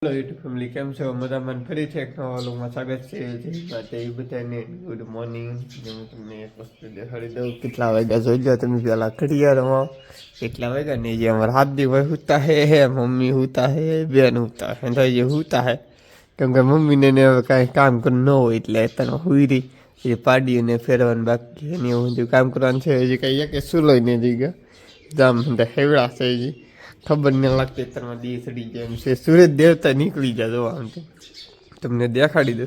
Hello YouTube family, કેમ છો? મજામાં ફરીથી એક નવા વ્લોગમાં સ્વાગત છે. જે માટે એ બધાને ગુડ મોર્નિંગ. હું તમને એક વસ્તુ દેખાડી દઉં. કેટલા વાગ્યા જોઈ લો તમે પહેલાં ઘડિયાળમાં કેટલા વાગ્યા ને જે અમારા હાથ દિવસ હોતા હે મમ્મી હોતા હે બેન હોતા હે તો જે હોતા હે કેમ કે મમ્મીને ને હવે કાંઈ કામ કરવું ન હોય એટલે તને હુઈ રહી એ પાડીને ફેરવાનું બાકી એને એવું બધું કામ કરવાનું છે. હજી કંઈ એક શું લઈને જઈ ગયા જામ હેવડા છે હજી ખબર ન લાગતી અત્યારમાં દી સડી જાય એમ છે. સૂરજ દેવતા નીકળી જાય જોવા આમ તો તમને દેખાડી દો.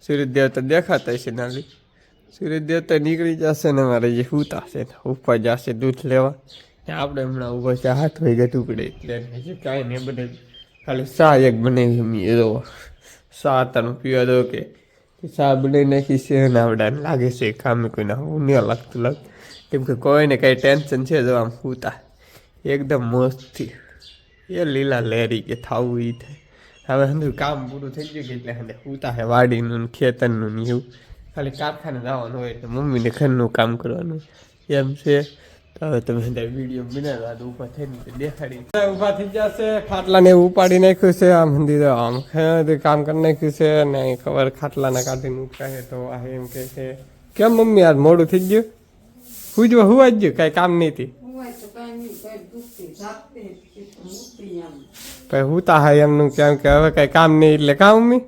સૂરજ દેવતા દેખાતા હશે નાલી સૂરજ દેવતા નીકળી જશે ને મારે જે સૂતા છે ઉપર જશે દૂધ લેવા. આપણે હમણાં ઊભા છે 7 વાગે ટુકડે એટલે હજી કાંઈ નહીં બને. ખાલી ચા એક બનાવી એમ એ જો ચા તારું પીવા દો કે ચા બનાવી નાખી છે ને આવડાને લાગે છે કામે કોઈને હું નહીં લાગતું લાગ કેમ કે કોઈને કાંઈ ટેન્શન છે જો આમ સૂતા એકદમ મસ્તથી એ લીલા લહેરી કે થાવું એ થાય. હવે સમજુ કામ પૂરું થઈ ગયું કે એટલે હવે સૂતા હે વાડીનું ને ખેતરનું ને એવું ખાલી કારખાને જવાનું હોય એટલે મમ્મીને ઘરનું કામ કરવાનું એમ છે. તો હવે તમે વિડીયો બનાવ્યા તો ઊભા થઈને દેખાડી ઊભા થઈ જશે. ખાટલાને એવું ઉપાડી નાખ્યું છે આમ મંદિર આમ કામ કરી નાખ્યું છે ને ખબર ખાટલાના કાઢીને ઉપાય તો આ એમ કે છે કેમ મમ્મી યાર મોડું થઈ ગયું હુજવા હુવા જ ગયું કાંઈ કામ નહીં થી પછી હુતા હા એમનું કેમ કે હવે કઈ કામ નહીં એટલે કામ મમ્મી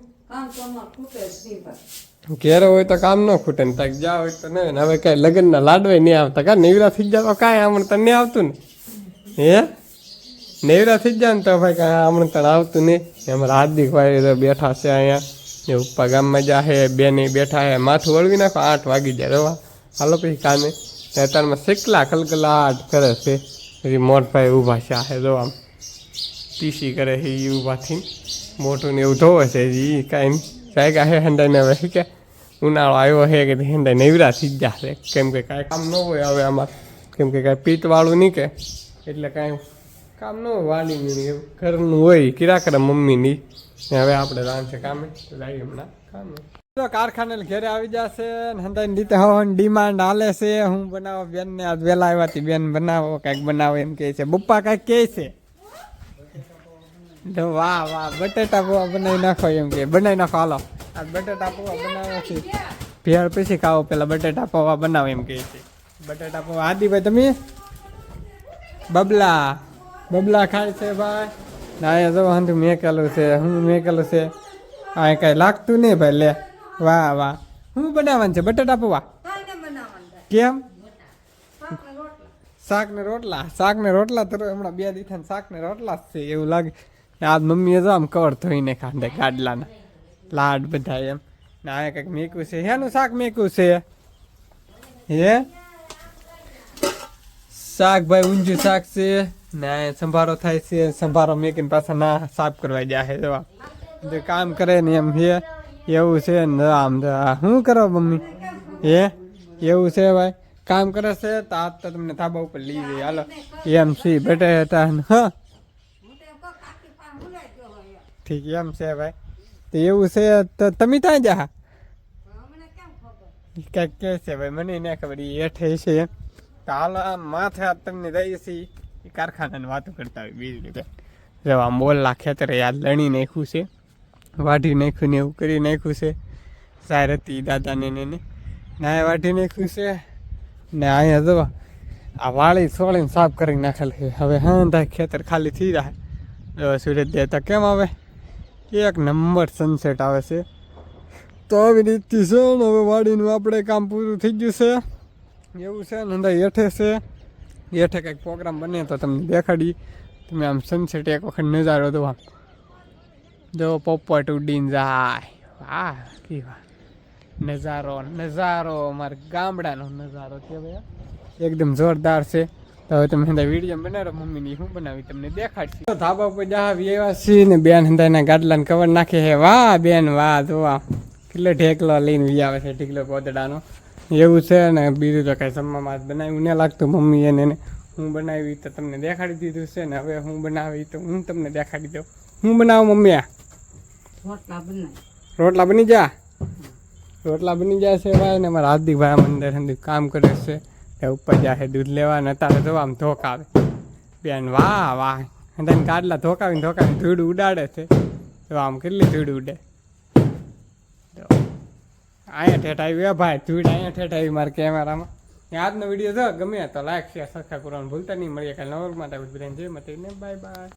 ઘેર હોય તો કામ ન ખૂટે ને તક જા હોય તો નહીં. હવે કઈ લગ્નના લાડવાય નહીં આવતા કા નેવરા થઈ જાવ કાંઈ આમંત્રણ નહીં આવતું ને હે નેવરા થઈ જાય ને તો ભાઈ કાંઈ આમંત્રણ આવતું નહીં. અમારા હાર્દિકભાઈ બેઠા છે અહીંયા એ ઉપા ગામમાં જાહે બેને બેઠા હે માથું વળવી નાખો 8 વાગી જાય રવા હાલો પછી કામે અત્યારમાં શેકલા કલકલાટ કરે છે. પછી મોટભાઈ ઊભા છે આ જો આમ પીસી કરે છે એ ઊભાથી મોટું ને એવું ધોવે છે એ કાંઈ જાયગા હે હંડાઈને હવે કે ઉનાળો આવ્યો છે કે હંડાઈ નેવરા થઈ જશે કેમ કે કાંઈ કામ ન હોય હવે આમાં કેમ કે કાંઈ પીતવાળું નહીં કે એટલે કાંઈ કામ ન હોય વાડીનું એવું ઘરનું હોય કિરા કરે મમ્મીની હવે આપણે રાંધશે કામે તો લાવી હમણાં કામે તો કારખાને ઘેરે આવી જશે ને હંડાઈને રીતે હવાની ડિમાન્ડ હાલે છે. હું બનાવો બેનને આજ વહેલા આવ્યાથી બેન બનાવો કાંઈક બનાવો એમ કહે છે. પપ્પા કાંઈક કહે છે તો વાહ વાહ બટેટા પૌવા બનાવી નાખો એમ કે બનાવી નાખો હાલો આ બટેટા પૌવા બનાવે છે ભેળ પછી ખાઓ પેલા બટેટા પૌવા બનાવો એમ કહે છે. બટેટા પૌવા આદિભાઈ તમે બબલા બબલા ખાય છે ભાઈ ના અહીંયા જો હંધું મેકેલું છે હું મેકેલું છે આ કાંઈ લાગતું નહીં ભાઈ લે વાહ વાહ શું બનાવવાનું છે બટેટા પૌવા કેમ શાક ને રોટલા તો હમણાં 2 દીથા શાક ને રોટલા જ છે એવું લાગે. આ મમ્મીએ જો આમ કવર ધોઈને ખાંડે ગાડલાના લાડ બધા એમ ને આ કંઈક મેકું છે હેનું શાક મેકું છે હે શાક ભાઈ ઊંજું શાક છે ને આ સંભારો થાય છે સંભારો મેકીને પાછા ના સાફ કરવા જાય જવા કામ કરે ને એમ હે એવું છે ને આમ શું કરો મમ્મી હે એવું છે ભાઈ કામ કરે છે તો આજ તો તમને ધાબા ઉપર લઈ જઈએ હાલો એમ સી બટેટા હા ઠીક એમ છે ભાઈ તો એવું છે તો તમે ત્યાં જા કંઈક કે છે ભાઈ મને ના ખબર એ હેઠે છે તો હાલો આમ માથે તમને રહીએ છીએ એ કારખાનાની વાતો કરતા હોય બીજી રીતે જો આમ બોલલા ખેતરે યાદ લણી નાખ્યું છે વાઢી નાખ્યું ને એવું કરી નાખ્યું છે સાર હતી દાદાને ને ના વાઢી નાખ્યું છે ને અહીંયા જો આ વાળી છોડીને સાફ કરી નાખેલ છે. હવે હા ખેતર ખાલી થઈ જાય સૂરજ દેવતા કેમ આવે એક નંબર સનસેટ આવે છે તો આવી રીતથી છે ને હવે વાડીનું આપણે કામ પૂરું થઈ ગયું છે એવું છે ને અંદર હેઠે છે હેઠે કંઈક પ્રોગ્રામ બને તો તમને દેખાડી તમે આમ સનસેટ એક વખત નજારો દો આમ જો પોપટ ઉડીને જાય વાહ કી વાહ નજારો અમારા ગામડાનો નજારો છે ભાઈ એકદમ જોરદાર છે. તો હવે તમે હંધા વિડીયો બનાવો મમ્મીની હું બનાવી તમને દેખાડશે. ધાબા ઉપર જા વ્યવાસી ને બેન હંધાના ગાડલાને કવર નાખે હે વાહ બેન વાહ જોવા કેટલો ઢેકલો લઈને આવે છે ઢીકલો ગોદડાનો એવું છે ને બીજું તો કાંઈ જમવામાં બનાવ્યું ન લાગતું મમ્મી એને હું બનાવી તો તમને દેખાડી દીધું છે ને હવે હું બનાવી તો હું તમને દેખાડી દઉં. હું બનાવું મમ્મી આ રોટલા બની જાય છે ભાઈ ને અમારા હાર્દિકભાઈ અંદર અંદર કામ કરે છે ઉપર જાય દૂધ લેવા ને અત્યારે જો આમ ધોકાવે બેન વાહ વાહ અને ગાડલા ધોકાવીને ધૂળ ઉડાડે છે તો આમ કેટલી ધૂળ ઉડે. અહીંયા ઠેઠ આવી ભાઈ, ધૂળ અહીંયા ઠેઠ આવી મારા કેમેરામાં. આજનો વિડીયો જો ગમે તો લાઈક શેર સબસ્ક્રાઈબ કરવાનું ભૂલતા નહીં. મળીએ કાલે નવા માટે બધાને જય માતાજી, બાય બાય.